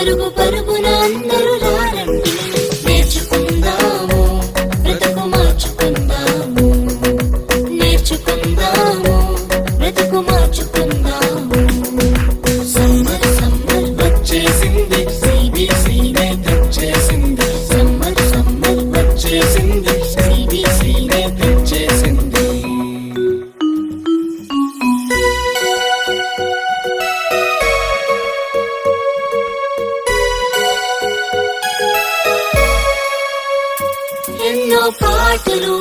పరుగు పరుగున అందరూ రారండి, నేర్చుకుందాము బ్రతుకు మార్చుకుందాము, నేర్చుకుందాము బ్రతుకు మార్చుకుందాము. సమ్మర్ సమ్మర్ వచ్చేసింది, సిబిసినే తెచ్చేసింది. సమ్మర్ సమ్మర్ వచ్చేసింది, సిబిసినే తెచ్చేసింది. ఎన్నో పాటలు,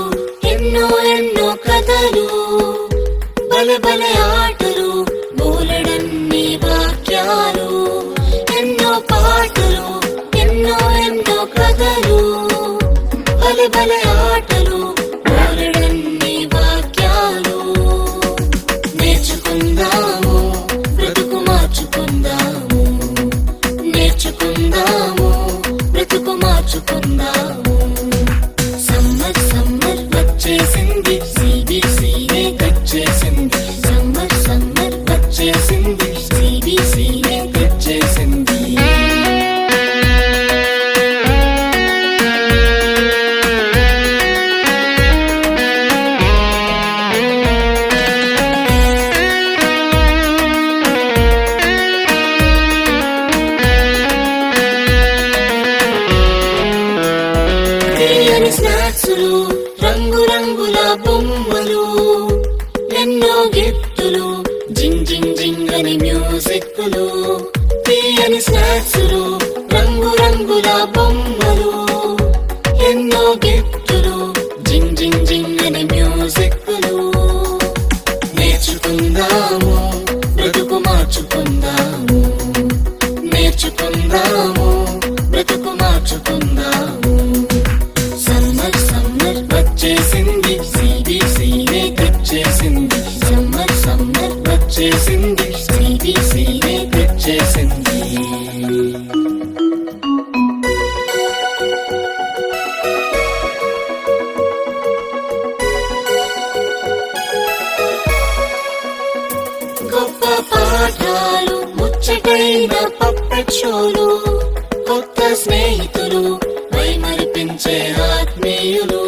ఎన్నో ఎన్నో కథలు, బలె బలె ఆటలు, బోలెడన్ని వాక్యాలు. ఎన్నో పాటలు, ఎన్నో ఎన్నో కథలు, బలె బలె ఆటలు, బోలెడన్ని వాక్యాలు. నేర్చుకుందాము బ్రతుకు మార్చుకుందాము, నేర్చుకుందాము బ్రతుకు మార్చుకుందాము. సమ్మర్ సమ్మర్ వచ్చేసింది, సిబిసినే తెచ్చేసింది. సమ్మర్ సమ్మర్ వచ్చేసింది, సిబిసినే తెచ్చేసింది. తీయని స్నాక్సులు, రంగు రంగుల బొమ్మలు, ఎన్నో గిఫ్టులు, జింగ్ జింగ్ జింగ్ అని మ్యూజిక్లు. తీయని స్నాక్సులు, రంగు రంగుల బొమ్మలు, ఎన్నో గిఫ్టులు, జింగ్ జింగ్ జింగ్ అని మ్యూజిక్లు. నేర్చుకుందాము బ్రతుకు మార్చుకుందాము, నేర్చుకుందాము బ్రతుకు మార్చుకుందాము. సమ్మర్ సమ్మర్ వచ్చేసింది, సిబిసినే తెచ్చేసింది. సమ్మర్ సమ్మర్ వచ్చేసింది, సిబిసినే తెచ్చేసింది. గొప్ప పాఠాలు, ముచ్చటైన పప్పెట్ షోలు, కొత్త స్నేహితులు, మైమరిపించే ఆత్మీయులు.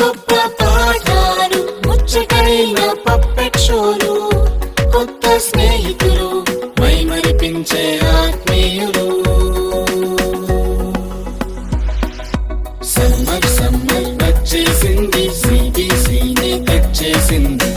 గొప్ప పాఠాలు, ముచ్చటైన పప్పెట్ షోలు, కొత్త స్నేహితులు, మైమరిపించే ఆత్మీయులు. సమ్మర్ సమ్మర్ వచ్చేసింది, సిబిసినే తెచ్చేసింది.